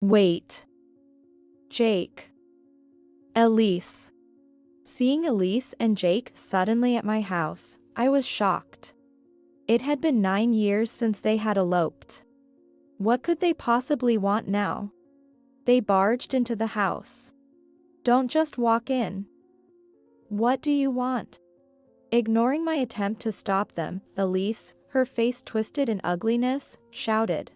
Wait. Jake. Elise. Seeing Elise and Jake suddenly at my house, I was shocked. It had been 9 years since they had eloped. What could they possibly want now? They barged into the house. Don't just walk in. What do you want? Ignoring my attempt to stop them, Elise, her face twisted in ugliness, shouted.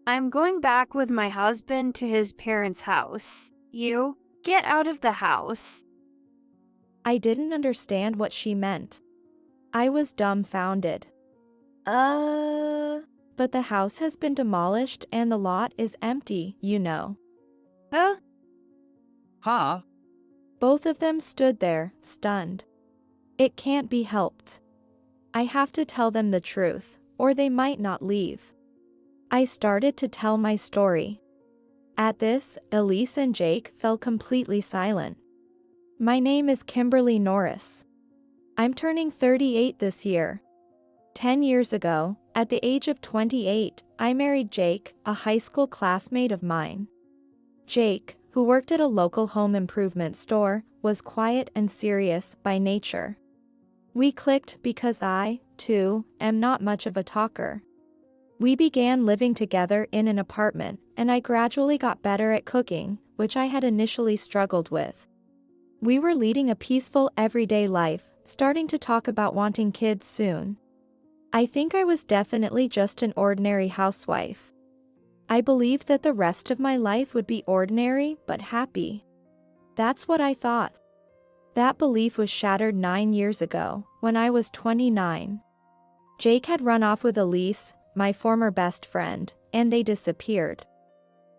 I'm going back with my husband to his parents' house. You, get out of the house. I didn't understand what she meant. I was dumbfounded. But the house has been demolished and the lot is empty, you know. Huh? Huh? Both of them stood there, stunned. It can't be helped. I have to tell them the truth, or they might not leave. I started to tell my story. At this, Elise and Jake fell completely silent. My name is Kimberly Norris. I'm turning 38 this year. 10 years ago, at the age of 28, I married Jake, a high school classmate of mine. Jake, who worked at a local home improvement store, was quiet and serious by nature. We clicked because I, too, am not much of a talker. We began living together in an apartment, and I gradually got better at cooking, which I had initially struggled with. We were leading a peaceful everyday life, starting to talk about wanting kids soon. I think I was definitely just an ordinary housewife. I believed that the rest of my life would be ordinary but happy. That's what I thought. That belief was shattered 9 years ago, when I was 29. Jake had run off with Elise, my former best friend, and they disappeared.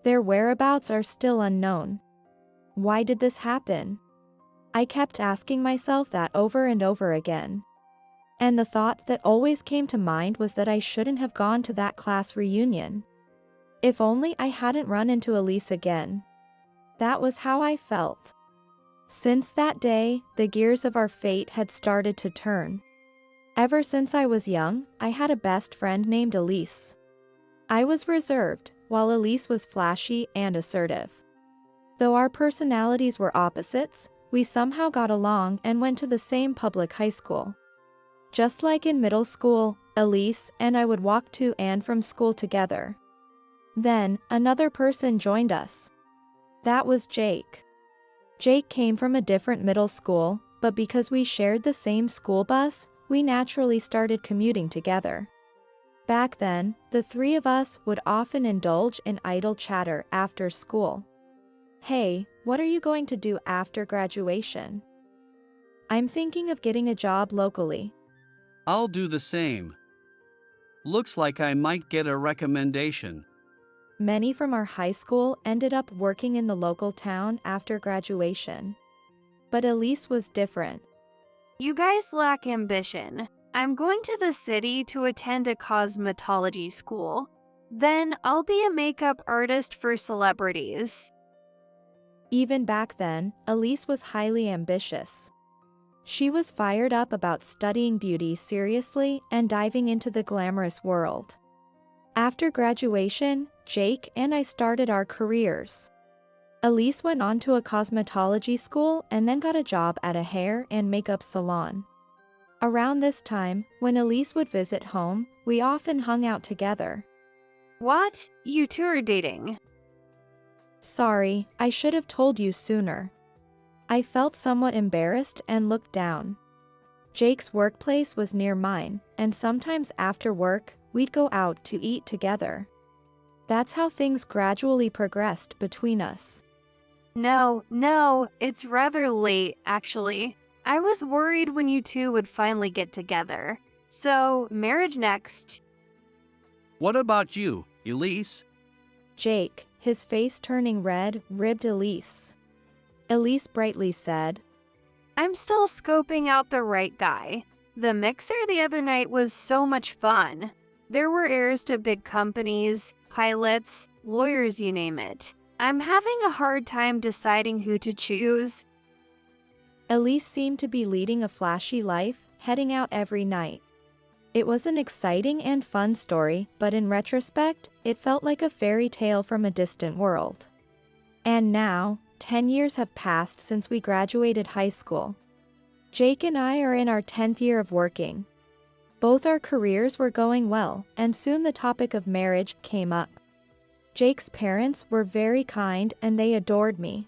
Their whereabouts are still unknown. Why did this happen? I kept asking myself that over and over again. And the thought that always came to mind was that I shouldn't have gone to that class reunion. If only I hadn't run into Elise again. That was how I felt. Since that day, the gears of our fate had started to turn. Ever since I was young, I had a best friend named Elise. I was reserved, while Elise was flashy and assertive. Though our personalities were opposites, we somehow got along and went to the same public high school. Just like in middle school, Elise and I would walk to and from school together. Then, another person joined us. That was Jake. Jake came from a different middle school, but because we shared the same school bus, we naturally started commuting together. Back then, the three of us would often indulge in idle chatter after school. Hey, what are you going to do after graduation? I'm thinking of getting a job locally. I'll do the same. Looks like I might get a recommendation. Many from our high school ended up working in the local town after graduation. But Elise was different. You guys lack ambition. I'm going to the city to attend a cosmetology school. Then I'll be a makeup artist for celebrities. Even back then, Elise was highly ambitious. She was fired up about studying beauty seriously and diving into the glamorous world. After graduation, Jake and I started our careers. Elise went on to a cosmetology school and then got a job at a hair and makeup salon. Around this time, when Elise would visit home, we often hung out together. What? You two are dating? Sorry, I should have told you sooner. I felt somewhat embarrassed and looked down. Jake's workplace was near mine, and sometimes after work, we'd go out to eat together. That's how things gradually progressed between us. No, it's rather late, actually. I was worried when you two would finally get together. So, marriage next. What about you, Elise? Jake, his face turning red, ribbed Elise. Elise brightly said, I'm still scoping out the right guy. The mixer the other night was so much fun. There were heirs to big companies, pilots, lawyers, you name it. I'm having a hard time deciding who to choose. Elise seemed to be leading a flashy life, heading out every night. It was an exciting and fun story, but in retrospect, it felt like a fairy tale from a distant world. And now, 10 years have passed since we graduated high school. Jake and I are in our 10th year of working. Both our careers were going well, and soon the topic of marriage came up. Jake's parents were very kind and they adored me.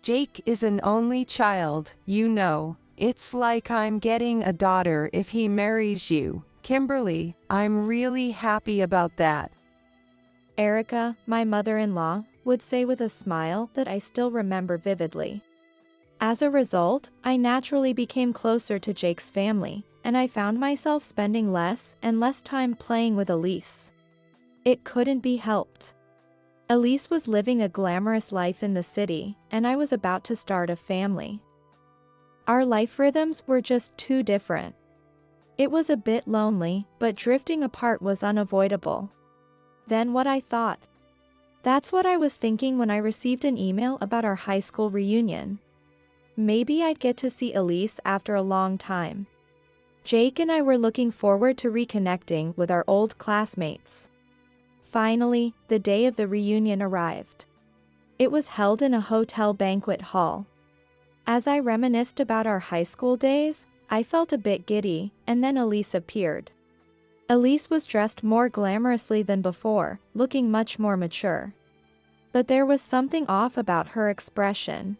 Jake is an only child, you know. It's like I'm getting a daughter if he marries you. Kimberly, I'm really happy about that. Erica, my mother-in-law, would say with a smile that I still remember vividly. As a result, I naturally became closer to Jake's family, and I found myself spending less and less time playing with Elise. It couldn't be helped. Elise was living a glamorous life in the city, and I was about to start a family. Our life rhythms were just too different. It was a bit lonely, but drifting apart was unavoidable. Then what I thought. That's what I was thinking when I received an email about our high school reunion. Maybe I'd get to see Elise after a long time. Jake and I were looking forward to reconnecting with our old classmates. Finally, the day of the reunion arrived. It was held in a hotel banquet hall. As I reminisced about our high school days, I felt a bit giddy, and then Elise appeared. Elise was dressed more glamorously than before, looking much more mature. But there was something off about her expression.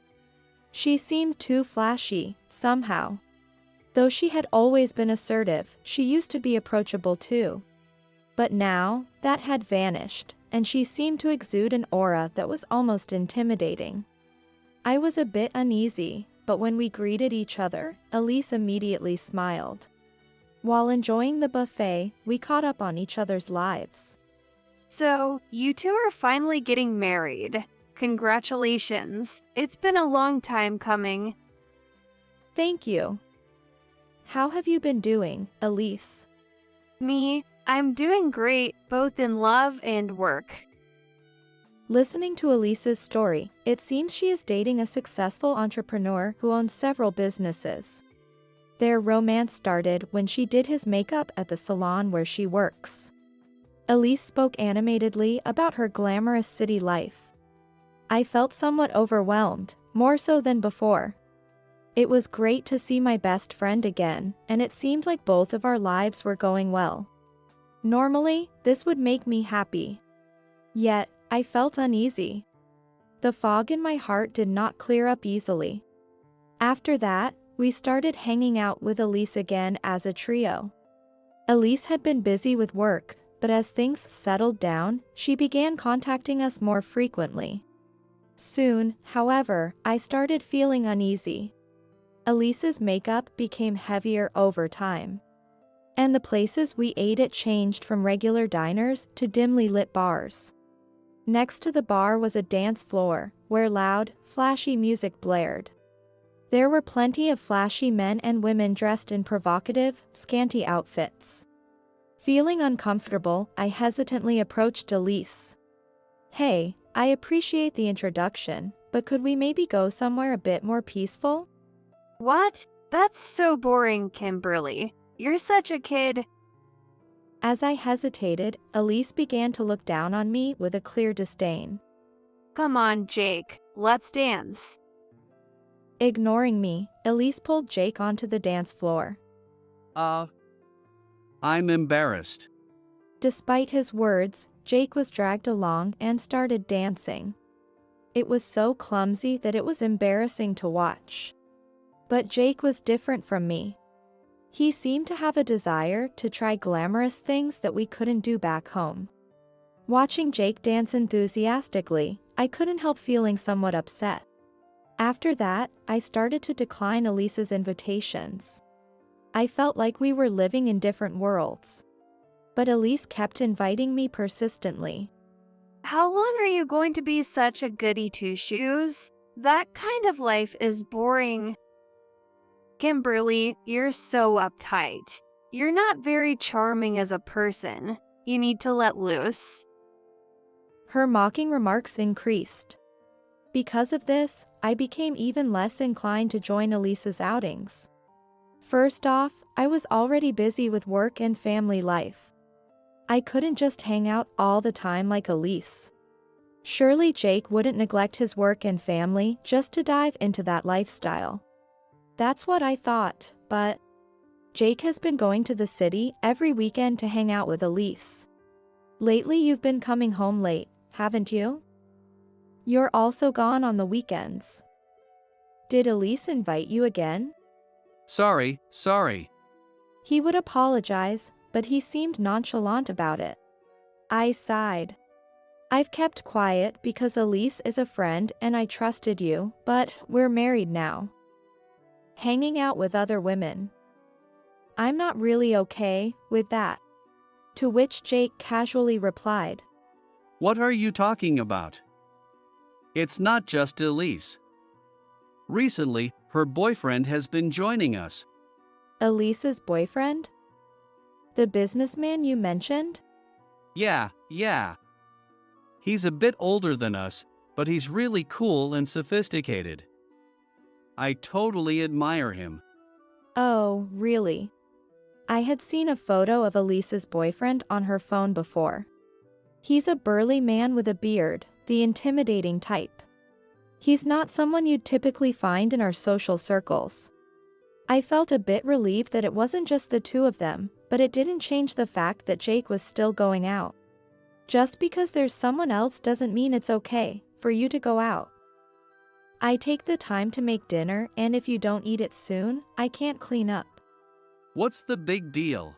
She seemed too flashy, somehow. Though she had always been assertive, she used to be approachable too. But now, that had vanished, and she seemed to exude an aura that was almost intimidating. I was a bit uneasy, but when we greeted each other, Elise immediately smiled. While enjoying the buffet, we caught up on each other's lives. So, you two are finally getting married. Congratulations. It's been a long time coming. Thank you. How have you been doing, Elise? Me, I'm doing great, both in love and work. Listening to Elise's story, it seems she is dating a successful entrepreneur who owns several businesses. Their romance started when she did his makeup at the salon where she works. Elise spoke animatedly about her glamorous city life. I felt somewhat overwhelmed, more so than before. It was great to see my best friend again, and it seemed like both of our lives were going well. Normally, this would make me happy. Yet, I felt uneasy. The fog in my heart did not clear up easily. After that, we started hanging out with Elise again as a trio. Elise had been busy with work, but as things settled down, she began contacting us more frequently. Soon, however, I started feeling uneasy. Elise's makeup became heavier over time. And the places we ate at changed from regular diners to dimly lit bars. Next to the bar was a dance floor, where loud, flashy music blared. There were plenty of flashy men and women dressed in provocative, scanty outfits. Feeling uncomfortable, I hesitantly approached Elise. Hey, I appreciate the introduction, but could we maybe go somewhere a bit more peaceful? What? That's so boring, Kimberly. You're such a kid. As I hesitated, Elise began to look down on me with a clear disdain. Come on, Jake. Let's dance. Ignoring me, Elise pulled Jake onto the dance floor. I'm embarrassed. Despite his words, Jake was dragged along and started dancing. It was so clumsy that it was embarrassing to watch. But Jake was different from me. He seemed to have a desire to try glamorous things that we couldn't do back home. Watching Jake dance enthusiastically, I couldn't help feeling somewhat upset. After that, I started to decline Elise's invitations. I felt like we were living in different worlds. But Elise kept inviting me persistently. How long are you going to be such a goody two-shoes? That kind of life is boring. Kimberly, you're so uptight. You're not very charming as a person. You need to let loose. Her mocking remarks increased. Because of this, I became even less inclined to join Elise's outings. First off, I was already busy with work and family life. I couldn't just hang out all the time like Elise. Surely Jake wouldn't neglect his work and family just to dive into that lifestyle. That's what I thought, but Jake has been going to the city every weekend to hang out with Elise. Lately you've been coming home late, haven't you? You're also gone on the weekends. Did Elise invite you again? Sorry. He would apologize, but he seemed nonchalant about it. I sighed. I've kept quiet because Elise is a friend and I trusted you, but we're married now. Hanging out with other women. I'm not really okay with that. To which Jake casually replied. What are you talking about? It's not just Elise. Recently, her boyfriend has been joining us. Elise's boyfriend? The businessman you mentioned? Yeah. He's a bit older than us, but he's really cool and sophisticated. I totally admire him. Oh, really? I had seen a photo of Elise's boyfriend on her phone before. He's a burly man with a beard, the intimidating type. He's not someone you'd typically find in our social circles. I felt a bit relieved that it wasn't just the two of them, but it didn't change the fact that Jake was still going out. Just because there's someone else doesn't mean it's okay for you to go out. I take the time to make dinner, and if you don't eat it soon, I can't clean up. What's the big deal?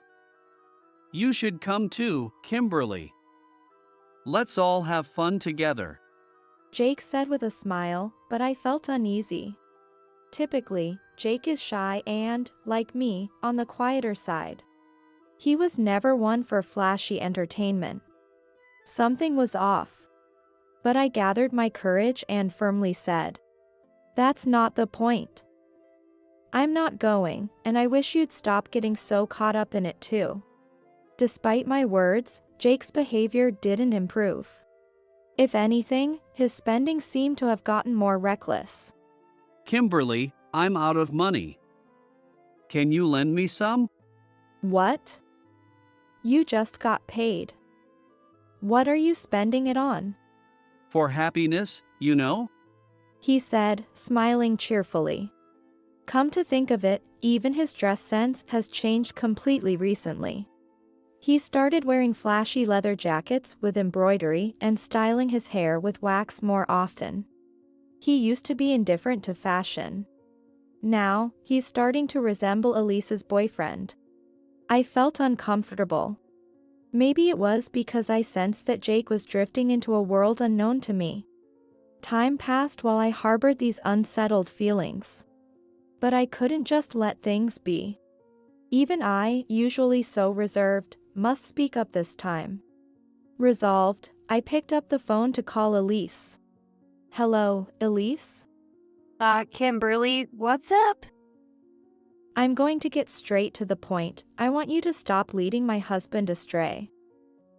You should come too, Kimberly. Let's all have fun together. Jake said with a smile, but I felt uneasy. Typically, Jake is shy and, like me, on the quieter side. He was never one for flashy entertainment. Something was off. But I gathered my courage and firmly said, "That's not the point. I'm not going, and I wish you'd stop getting so caught up in it too." Despite my words, Jake's behavior didn't improve. If anything, his spending seemed to have gotten more reckless. Kimberly, I'm out of money. Can you lend me some? What? You just got paid. What are you spending it on? For happiness, you know? He said, smiling cheerfully. Come to think of it, even his dress sense has changed completely recently. He started wearing flashy leather jackets with embroidery and styling his hair with wax more often. He used to be indifferent to fashion. Now, he's starting to resemble Elise's boyfriend. I felt uncomfortable. Maybe it was because I sensed that Jake was drifting into a world unknown to me. Time passed while I harbored these unsettled feelings. But I couldn't just let things be. Even I, usually so reserved, must speak up this time. Resolved, I picked up the phone to call Elise. Hello, Elise? Kimberly, what's up? I'm going to get straight to the point. I want you to stop leading my husband astray.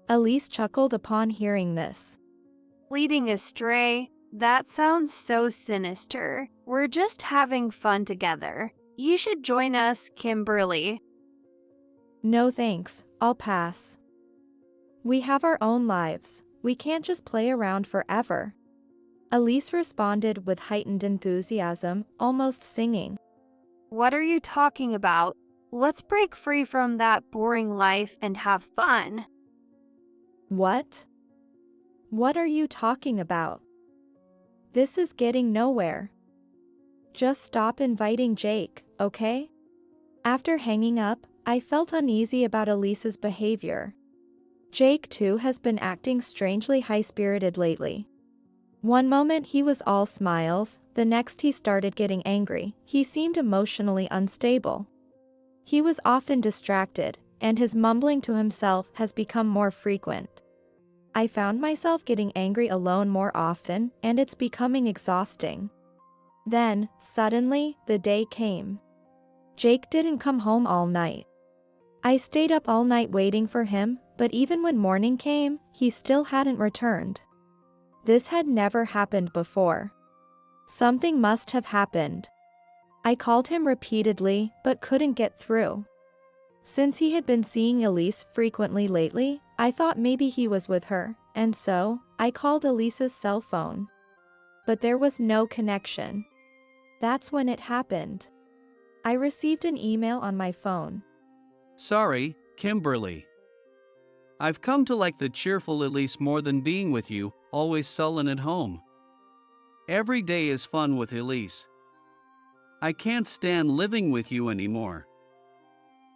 Elise chuckled upon hearing this. Leading astray? That sounds so sinister. We're just having fun together. You should join us, Kimberly. No thanks, I'll pass. We have our own lives. We can't just play around forever. Elise responded with heightened enthusiasm, almost singing. What are you talking about? Let's break free from that boring life and have fun. What? What are you talking about? This is getting nowhere. Just stop inviting Jake, okay? After hanging up, I felt uneasy about Elise's behavior. Jake too has been acting strangely high-spirited lately. One moment he was all smiles, the next he started getting angry. He seemed emotionally unstable. He was often distracted, and his mumbling to himself has become more frequent. I found myself getting angry alone more often, and it's becoming exhausting. Then, suddenly, the day came. Jake didn't come home all night. I stayed up all night waiting for him, but even when morning came, he still hadn't returned. This had never happened before. Something must have happened. I called him repeatedly, but couldn't get through. Since he had been seeing Elise frequently lately, I thought maybe he was with her, and so, I called Elise's cell phone. But there was no connection. That's when it happened. I received an email on my phone. Sorry, Kimberly. I've come to like the cheerful Elise more than being with you, always sullen at home. Every day is fun with Elise. I can't stand living with you anymore.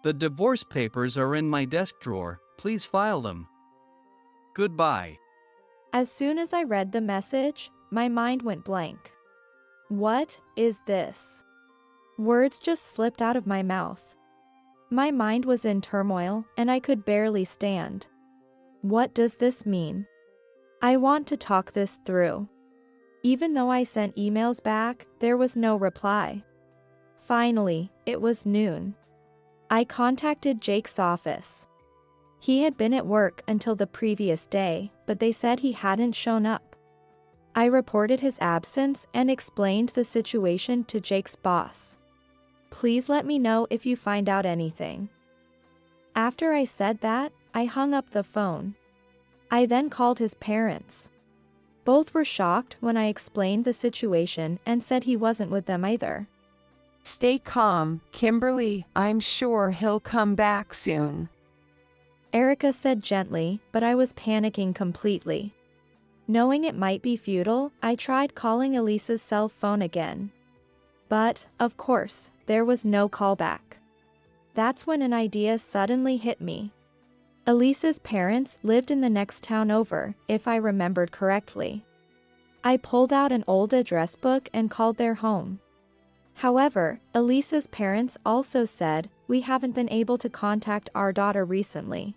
The divorce papers are in my desk drawer, please file them. Goodbye. As soon as I read the message, my mind went blank. What is this? Words just slipped out of my mouth. My mind was in turmoil, and I could barely stand. What does this mean? I want to talk this through. Even though I sent emails back, there was no reply. Finally, it was noon. I contacted Jake's office. He had been at work until the previous day, but they said he hadn't shown up. I reported his absence and explained the situation to Jake's boss. Please let me know if you find out anything. After I said that, I hung up the phone. I then called his parents. Both were shocked when I explained the situation and said he wasn't with them either. Stay calm, Kimberly. I'm sure he'll come back soon. Erica said gently, but I was panicking completely. Knowing it might be futile, I tried calling Elise's cell phone again. But, of course, there was no callback. That's when an idea suddenly hit me. Elise's parents lived in the next town over, if I remembered correctly. I pulled out an old address book and called their home. However, Elise's parents also said, "We haven't been able to contact our daughter recently."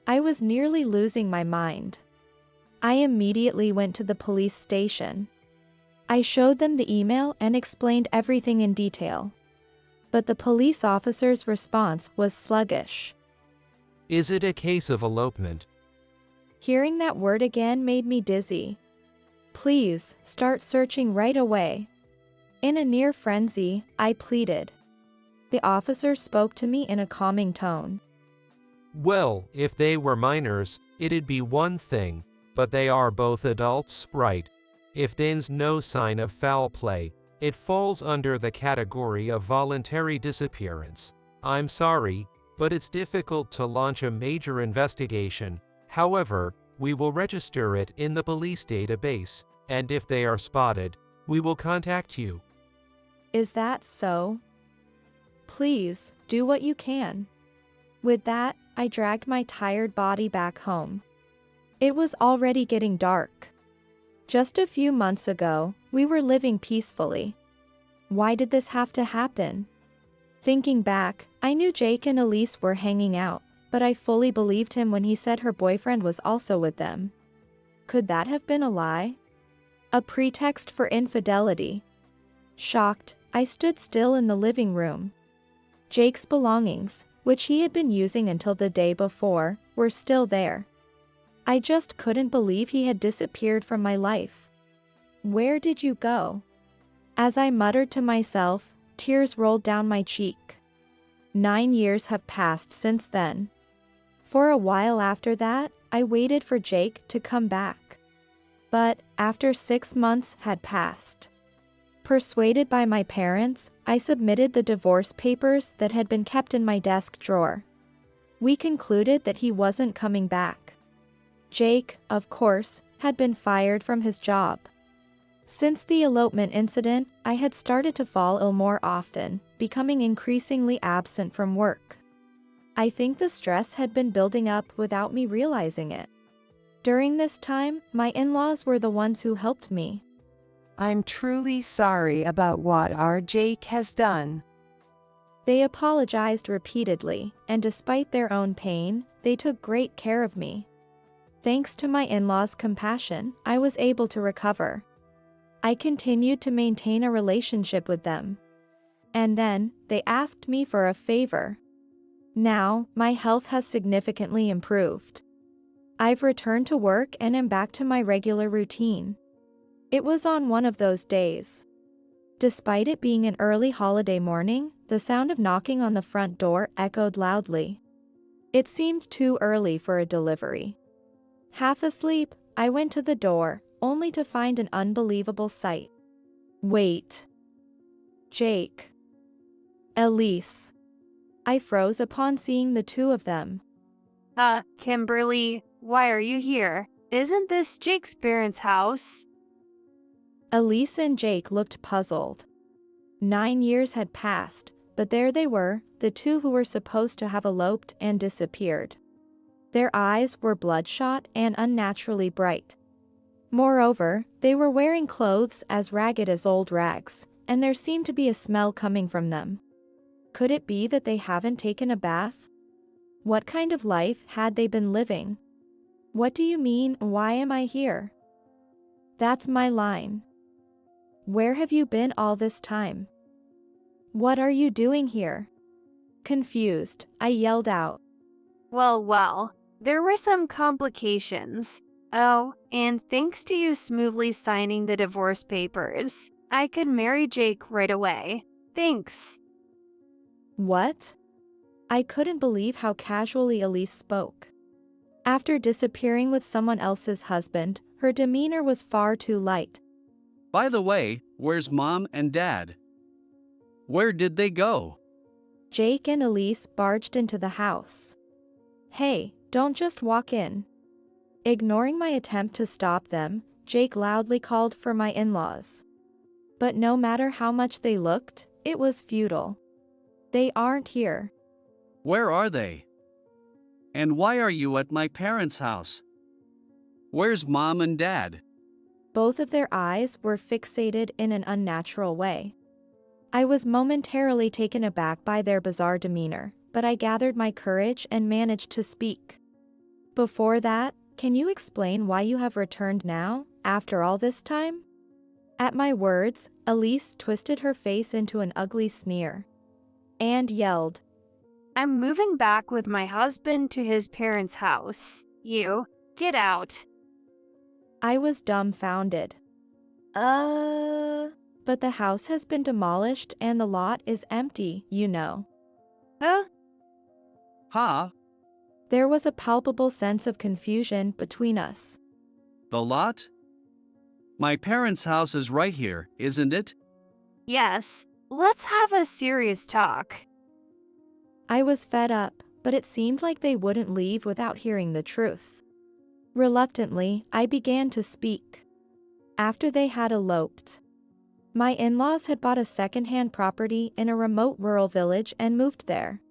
I was nearly losing my mind. I immediately went to the police station. I showed them the email and explained everything in detail. But the police officer's response was sluggish. Is it a case of elopement? Hearing that word again made me dizzy. Please, start searching right away. In a near frenzy, I pleaded. The officer spoke to me in a calming tone. Well, if they were minors, it'd be one thing, but they are both adults, right? If there's no sign of foul play, it falls under the category of voluntary disappearance. I'm sorry, but it's difficult to launch a major investigation. However, we will register it in the police database, and if they are spotted, we will contact you. Is that so? Please, do what you can. With that, I dragged my tired body back home. It was already getting dark. Just a few months ago, we were living peacefully. Why did this have to happen? Thinking back, I knew Jake and Elise were hanging out, but I fully believed him when he said her boyfriend was also with them. Could that have been a lie? A pretext for infidelity? Shocked, I stood still in the living room. Jake's belongings, which he had been using until the day before, were still there. I just couldn't believe he had disappeared from my life. Where did you go? As I muttered to myself, tears rolled down my cheek. 9 years have passed since then. For a while after that, I waited for Jake to come back. But, after 6 months had passed. Persuaded by my parents, I submitted the divorce papers that had been kept in my desk drawer. We concluded that he wasn't coming back. Jake, of course, had been fired from his job. Since the elopement incident, I had started to fall ill more often, becoming increasingly absent from work. I think the stress had been building up without me realizing it. During this time, my in-laws were the ones who helped me. I'm truly sorry about what our Jake has done. They apologized repeatedly, and despite their own pain, they took great care of me. Thanks to my in-laws' compassion, I was able to recover. I continued to maintain a relationship with them. And then, they asked me for a favor. Now, my health has significantly improved. I've returned to work and am back to my regular routine. It was on one of those days. Despite it being an early holiday morning, the sound of knocking on the front door echoed loudly. It seemed too early for a delivery. Half asleep, I went to the door, only to find an unbelievable sight. Wait. Jake. Elise. I froze upon seeing the two of them. Kimberly, why are you here? Isn't this Jake's parents' house? Elise and Jake looked puzzled. 9 years had passed, but there they were, the two who were supposed to have eloped and disappeared. Their eyes were bloodshot and unnaturally bright. Moreover, they were wearing clothes as ragged as old rags, and there seemed to be a smell coming from them. Could it be that they haven't taken a bath? What kind of life had they been living? What do you mean, why am I here? That's my line. Where have you been all this time? What are you doing here? Confused, I yelled out. Well, there were some complications. Oh, and thanks to you smoothly signing the divorce papers, I could marry Jake right away. Thanks. What? I couldn't believe how casually Elise spoke. After disappearing with someone else's husband, her demeanor was far too light. By the way, where's Mom and Dad? Where did they go? Jake and Elise barged into the house. Hey, don't just walk in. Ignoring my attempt to stop them, Jake loudly called for my in-laws. But no matter how much they looked, it was futile. They aren't here. Where are they? And why are you at my parents' house? Where's Mom and Dad? Both of their eyes were fixated in an unnatural way. I was momentarily taken aback by their bizarre demeanor, but I gathered my courage and managed to speak. Before that, can you explain why you have returned now, after all this time? At my words, Elise twisted her face into an ugly sneer. And yelled, I'm moving back with my husband to his parents' house. You, get out. I was dumbfounded. But the house has been demolished and the lot is empty, you know. Huh? Ha? There was a palpable sense of confusion between us. The lot? My parents' house is right here, isn't it? Yes, let's have a serious talk. I was fed up, but it seemed like they wouldn't leave without hearing the truth. Reluctantly, I began to speak. After they had eloped, my in-laws had bought a second-hand property in a remote rural village and moved there.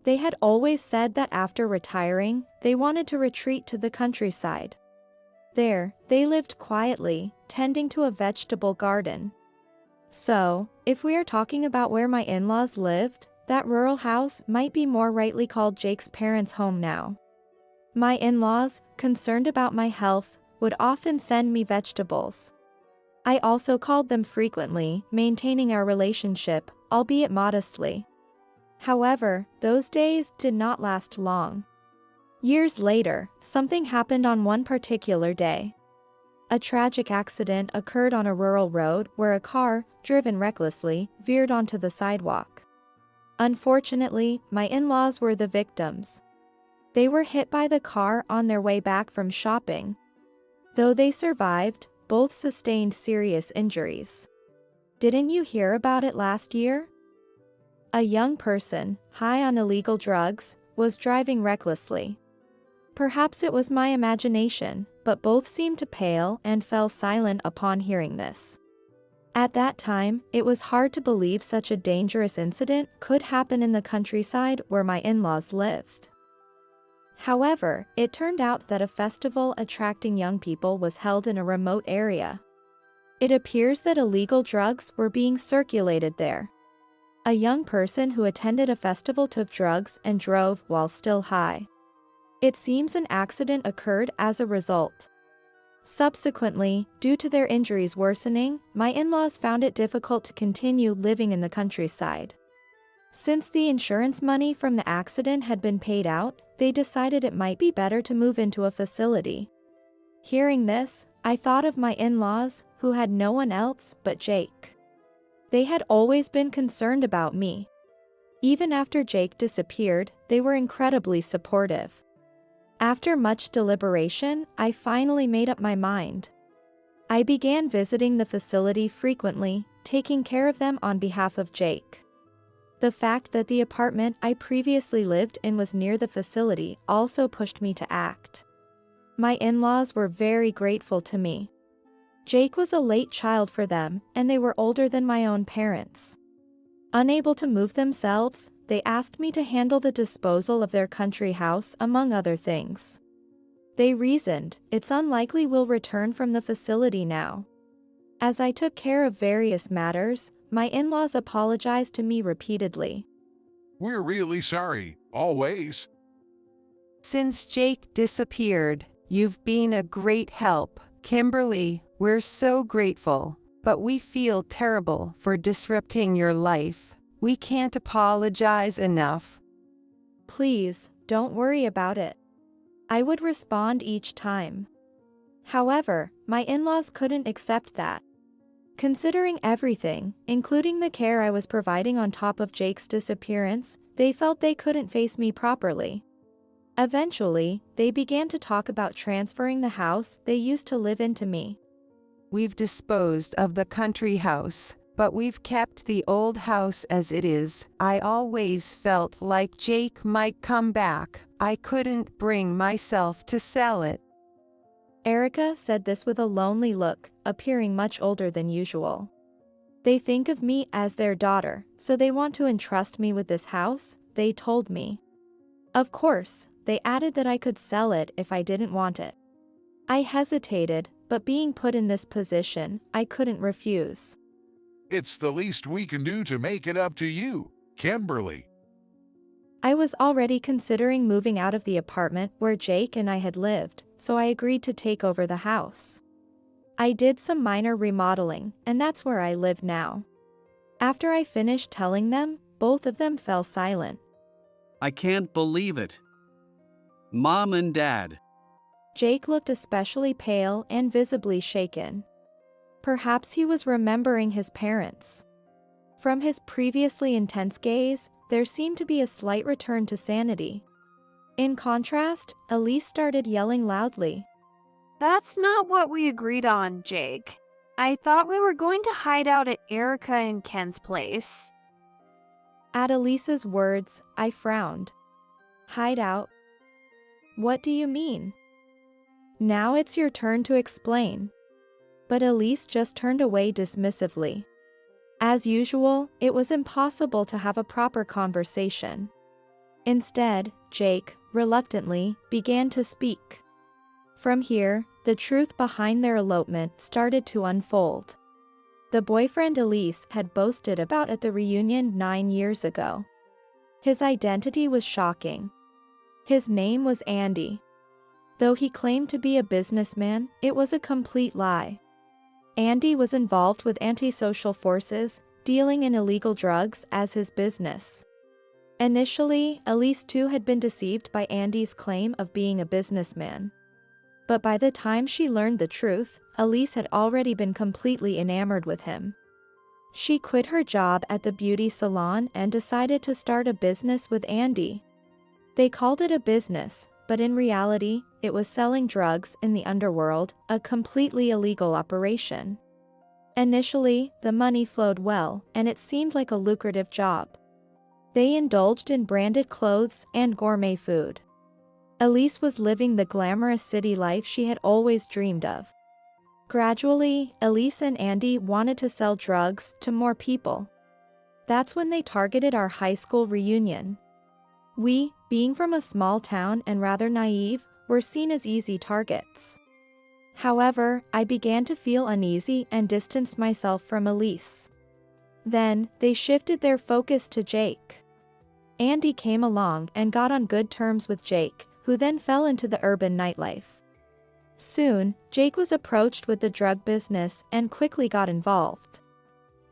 They had always said that after retiring, they wanted to retreat to the countryside. There, they lived quietly, tending to a vegetable garden. So, if we are talking about where my in-laws lived, that rural house might be more rightly called Jake's parents' home now. My in-laws, concerned about my health, would often send me vegetables. I also called them frequently, maintaining our relationship, albeit modestly. However, those days did not last long. Years later, something happened on one particular day. A tragic accident occurred on a rural road where a car, driven recklessly, veered onto the sidewalk. Unfortunately, my in-laws were the victims. They were hit by the car on their way back from shopping. Though they survived, both sustained serious injuries. Didn't you hear about it last year? A young person, high on illegal drugs, was driving recklessly. Perhaps it was my imagination, but both seemed to pale and fell silent upon hearing this. At that time, it was hard to believe such a dangerous incident could happen in the countryside where my in-laws lived. However, it turned out that a festival attracting young people was held in a remote area. It appears that illegal drugs were being circulated there. A young person who attended a festival took drugs and drove while still high. It seems an accident occurred as a result. Subsequently, due to their injuries worsening, my in-laws found it difficult to continue living in the countryside. Since the insurance money from the accident had been paid out, they decided it might be better to move into a facility. Hearing this, I thought of my in-laws, who had no one else but Jake. They had always been concerned about me. Even after Jake disappeared, they were incredibly supportive. After much deliberation, I finally made up my mind. I began visiting the facility frequently, taking care of them on behalf of Jake. The fact that the apartment I previously lived in was near the facility also pushed me to act. My in-laws were very grateful to me. Jake was a late child for them, and they were older than my own parents. Unable to move themselves, they asked me to handle the disposal of their country house, among other things. They reasoned, it's unlikely we'll return from the facility now. As I took care of various matters, my in-laws apologized to me repeatedly. We're really sorry, always. Since Jake disappeared, you've been a great help, Kimberly. We're so grateful, but we feel terrible for disrupting your life. We can't apologize enough. Please, don't worry about it. I would respond each time. However, my in-laws couldn't accept that. Considering everything, including the care I was providing on top of Jake's disappearance, they felt they couldn't face me properly. Eventually, they began to talk about transferring the house they used to live in to me. We've disposed of the country house, but we've kept the old house as it is. I always felt like Jake might come back. I couldn't bring myself to sell it. Erica said this with a lonely look, appearing much older than usual. They think of me as their daughter, so they want to entrust me with this house, they told me. Of course, they added that I could sell it if I didn't want it. I hesitated, but being put in this position, I couldn't refuse. It's the least we can do to make it up to you, Kimberly. I was already considering moving out of the apartment where Jake and I had lived, so I agreed to take over the house. I did some minor remodeling, and that's where I live now. After I finished telling them, both of them fell silent. I can't believe it. Mom and Dad. Jake looked especially pale and visibly shaken. Perhaps he was remembering his parents. From his previously intense gaze, there seemed to be a slight return to sanity. In contrast, Elise started yelling loudly. That's not what we agreed on, Jake. I thought we were going to hide out at Erica and Ken's place. At Elise's words, I frowned. Hide out? What do you mean? Now it's your turn to explain. But Elise just turned away dismissively. As usual, it was impossible to have a proper conversation. Instead, Jake, reluctantly, began to speak. From here, the truth behind their elopement started to unfold. The boyfriend Elise had boasted about at the reunion 9 years ago. His identity was shocking. His name was Andy. Though he claimed to be a businessman, it was a complete lie. Andy was involved with antisocial forces, dealing in illegal drugs as his business. Initially, Elise too had been deceived by Andy's claim of being a businessman. But by the time she learned the truth, Elise had already been completely enamored with him. She quit her job at the beauty salon and decided to start a business with Andy. They called it a business, but in reality, it was selling drugs in the underworld, a completely illegal operation. Initially, the money flowed well, and it seemed like a lucrative job. They indulged in branded clothes and gourmet food. Elise was living the glamorous city life she had always dreamed of. Gradually, Elise and Andy wanted to sell drugs to more people. That's when they targeted our high school reunion. We, being from a small town and rather naive, were seen as easy targets. However, I began to feel uneasy and distanced myself from Elise. Then, they shifted their focus to Jake. Andy came along and got on good terms with Jake, who then fell into the urban nightlife. Soon, Jake was approached with the drug business and quickly got involved.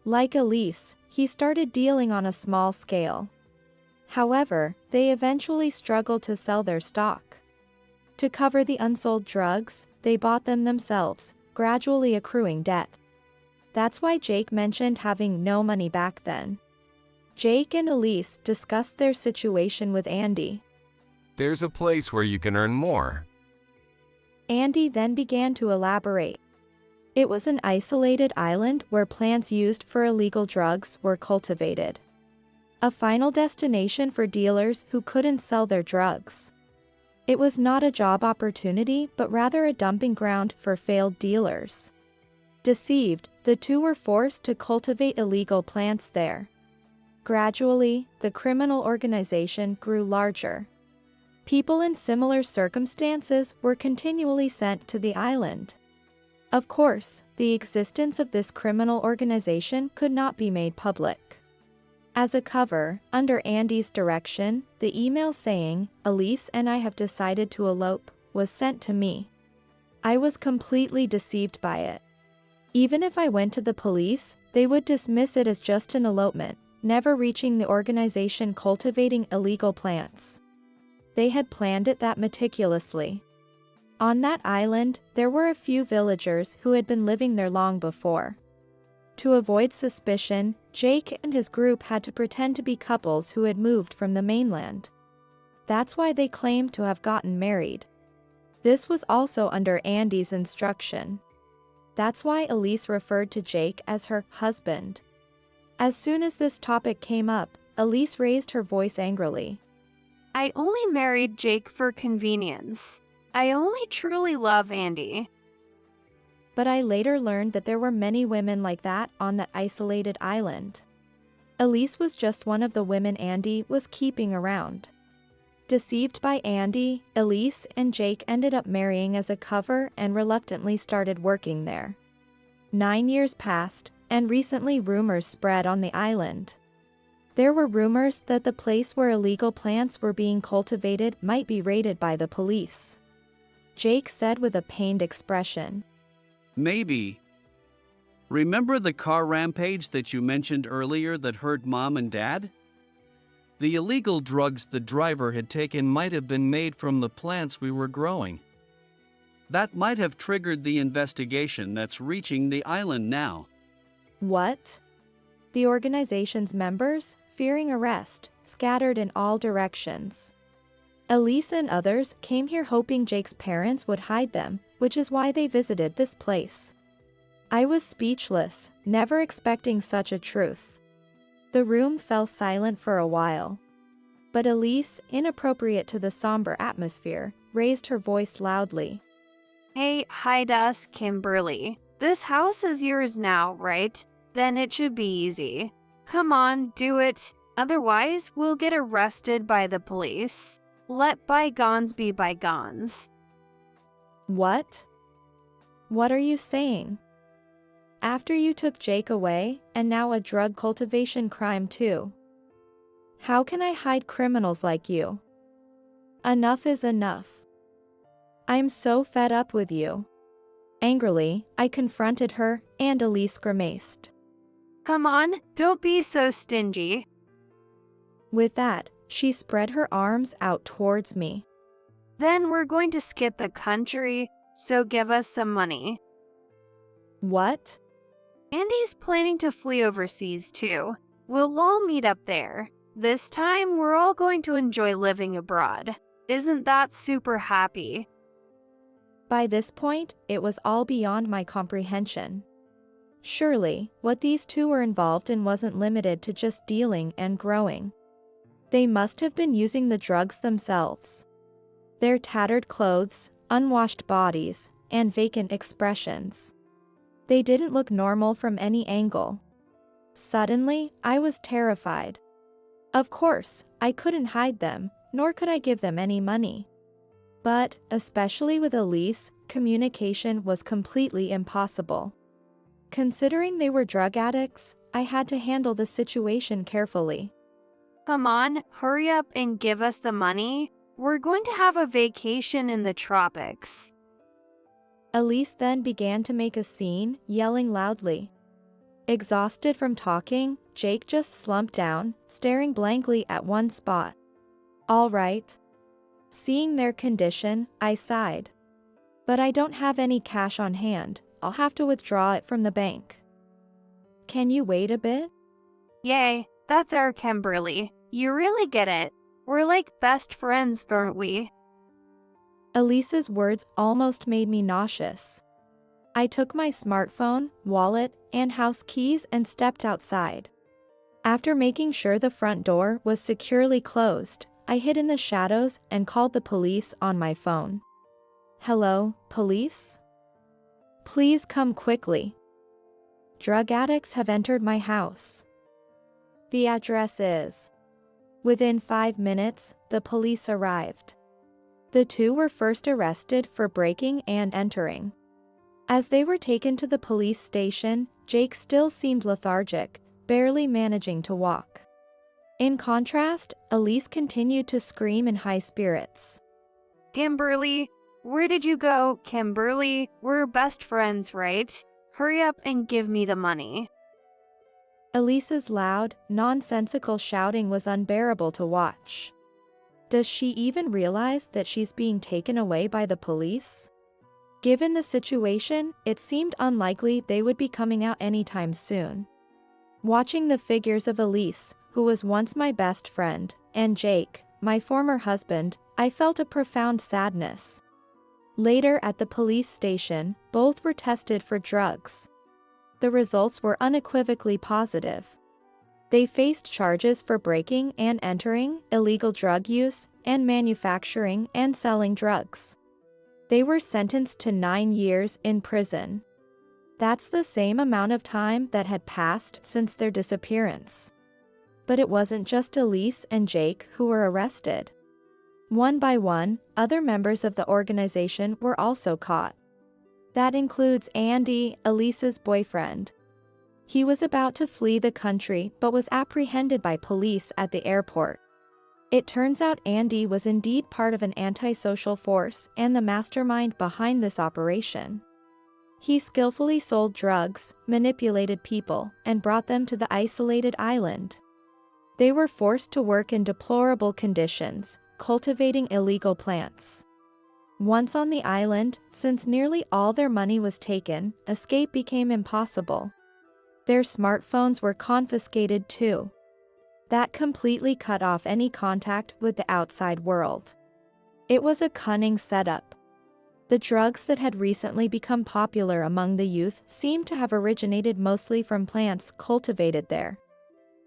Like Elise, he started dealing on a small scale. However, they eventually struggled to sell their stock. To cover the unsold drugs, they bought them themselves, gradually accruing debt. That's why Jake mentioned having no money back then. Jake and Elise discussed their situation with Andy. There's a place where you can earn more. Andy then began to elaborate. It was an isolated island where plants used for illegal drugs were cultivated. A final destination for dealers who couldn't sell their drugs. It was not a job opportunity but rather a dumping ground for failed dealers. Deceived, the two were forced to cultivate illegal plants there. Gradually, the criminal organization grew larger. People in similar circumstances were continually sent to the island. Of course, the existence of this criminal organization could not be made public. As a cover, under Andy's direction, the email saying, "Elise and I have decided to elope," was sent to me. I was completely deceived by it. Even if I went to the police, they would dismiss it as just an elopement, never reaching the organization cultivating illegal plants. They had planned it that meticulously. On that island, there were a few villagers who had been living there long before. To avoid suspicion, Jake and his group had to pretend to be couples who had moved from the mainland. That's why they claimed to have gotten married. This was also under Andy's instruction. That's why Elise referred to Jake as her husband. As soon as this topic came up, Elise raised her voice angrily. I only married Jake for convenience. I only truly love Andy. But I later learned that there were many women like that on that isolated island. Elise was just one of the women Andy was keeping around. Deceived by Andy, Elise and Jake ended up marrying as a cover and reluctantly started working there. 9 years passed, and recently rumors spread on the island. There were rumors that the place where illegal plants were being cultivated might be raided by the police. Jake said with a pained expression. Maybe. Remember the car rampage that you mentioned earlier that hurt Mom and Dad? The illegal drugs the driver had taken might have been made from the plants we were growing. That might have triggered the investigation that's reaching the island now. What? The organization's members, fearing arrest, scattered in all directions. Elise and others came here hoping Jake's parents would hide them, which is why they visited this place. I was speechless, never expecting such a truth. The room fell silent for a while. But Elise, inappropriate to the somber atmosphere, raised her voice loudly. Hey, hide us, Kimberly. This house is yours now, right? Then it should be easy. Come on, do it. Otherwise, we'll get arrested by the police. Let bygones be bygones. What? What are you saying? After you took Jake away, and now a drug cultivation crime too. How can I hide criminals like you? Enough is enough. I'm so fed up with you. Angrily, I confronted her, and Elise grimaced. Come on, don't be so stingy. With that, she spread her arms out towards me. Then we're going to skip the country, so give us some money. What? Andy's planning to flee overseas too. We'll all meet up there. This time, we're all going to enjoy living abroad. Isn't that super happy? By this point, it was all beyond my comprehension. Surely, what these two were involved in wasn't limited to just dealing and growing. They must have been using the drugs themselves. Their tattered clothes, unwashed bodies, and vacant expressions. They didn't look normal from any angle. Suddenly, I was terrified. Of course, I couldn't hide them, nor could I give them any money. But, especially with Elise, communication was completely impossible. Considering they were drug addicts, I had to handle the situation carefully. Come on, hurry up and give us the money. We're going to have a vacation in the tropics. Elise then began to make a scene, yelling loudly. Exhausted from talking, Jake just slumped down, staring blankly at one spot. All right. Seeing their condition, I sighed. But I don't have any cash on hand, I'll have to withdraw it from the bank. Can you wait a bit? Yay, that's our Kimberly. You really get it. We're like best friends, aren't we? Elise's words almost made me nauseous. I took my smartphone, wallet, and house keys and stepped outside. After making sure the front door was securely closed, I hid in the shadows and called the police on my phone. Hello, police? Please come quickly. Drug addicts have entered my house. The address is. Within 5 minutes, the police arrived. The two were first arrested for breaking and entering. As they were taken to the police station, Jake still seemed lethargic, barely managing to walk. In contrast, Elise continued to scream in high spirits. Kimberly, where did you go? Kimberly, we're best friends, right? Hurry up and give me the money. Elise's loud, nonsensical shouting was unbearable to watch. Does she even realize that she's being taken away by the police? Given the situation, it seemed unlikely they would be coming out anytime soon. Watching the figures of Elise, who was once my best friend, and Jake, my former husband, I felt a profound sadness. Later at the police station, both were tested for drugs. The results were unequivocally positive. They faced charges for breaking and entering, illegal drug use, and manufacturing and selling drugs. They were sentenced to 9 years in prison. That's the same amount of time that had passed since their disappearance. But it wasn't just Elise and Jake who were arrested. One by one, other members of the organization were also caught. That includes Andy, Elise's boyfriend. He was about to flee the country but was apprehended by police at the airport. It turns out Andy was indeed part of an antisocial force and the mastermind behind this operation. He skillfully sold drugs, manipulated people, and brought them to the isolated island. They were forced to work in deplorable conditions, cultivating illegal plants. Once on the island, since nearly all their money was taken, escape became impossible. Their smartphones were confiscated too. That completely cut off any contact with the outside world. It was a cunning setup. The drugs that had recently become popular among the youth seemed to have originated mostly from plants cultivated there.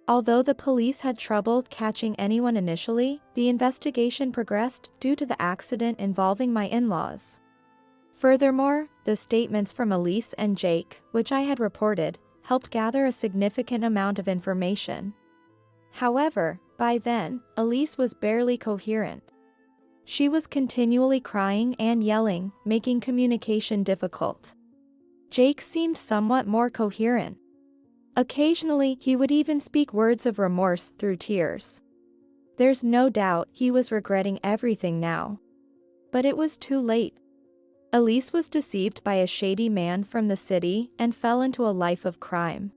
Although the police had trouble catching anyone initially, the investigation progressed due to the accident involving my in-laws. Furthermore, the statements from Elise and Jake, which I had reported, helped gather a significant amount of information. However, by then, Elise was barely coherent. She was continually crying and yelling, making communication difficult. Jake seemed somewhat more coherent. Occasionally, he would even speak words of remorse through tears. There's no doubt he was regretting everything now. But it was too late. Elise was deceived by a shady man from the city and fell into a life of crime.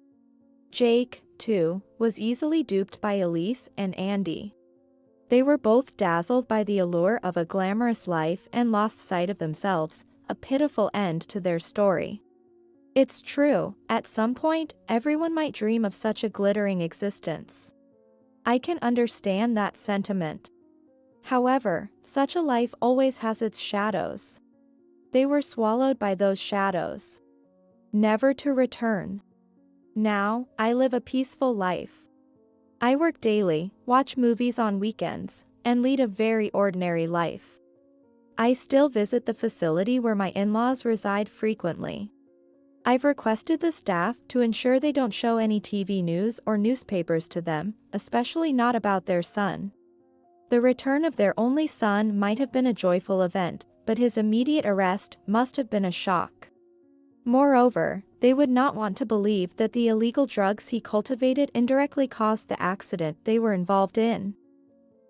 Jake, too, was easily duped by Elise and Andy. They were both dazzled by the allure of a glamorous life and lost sight of themselves, a pitiful end to their story. It's true, at some point, everyone might dream of such a glittering existence. I can understand that sentiment. However, such a life always has its shadows. They were swallowed by those shadows, never to return. Now, I live a peaceful life. I work daily, watch movies on weekends, and lead a very ordinary life. I still visit the facility where my in-laws reside frequently. I've requested the staff to ensure they don't show any TV news or newspapers to them, especially not about their son. The return of their only son might have been a joyful event, but his immediate arrest must have been a shock. Moreover, they would not want to believe that the illegal drugs he cultivated indirectly caused the accident they were involved in.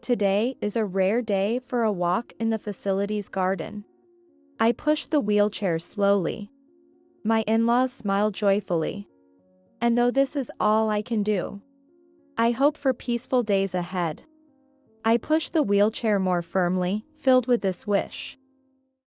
Today is a rare day for a walk in the facility's garden. I push the wheelchair slowly. My in-laws smile joyfully. And though this is all I can do, I hope for peaceful days ahead. I push the wheelchair more firmly, filled with this wish.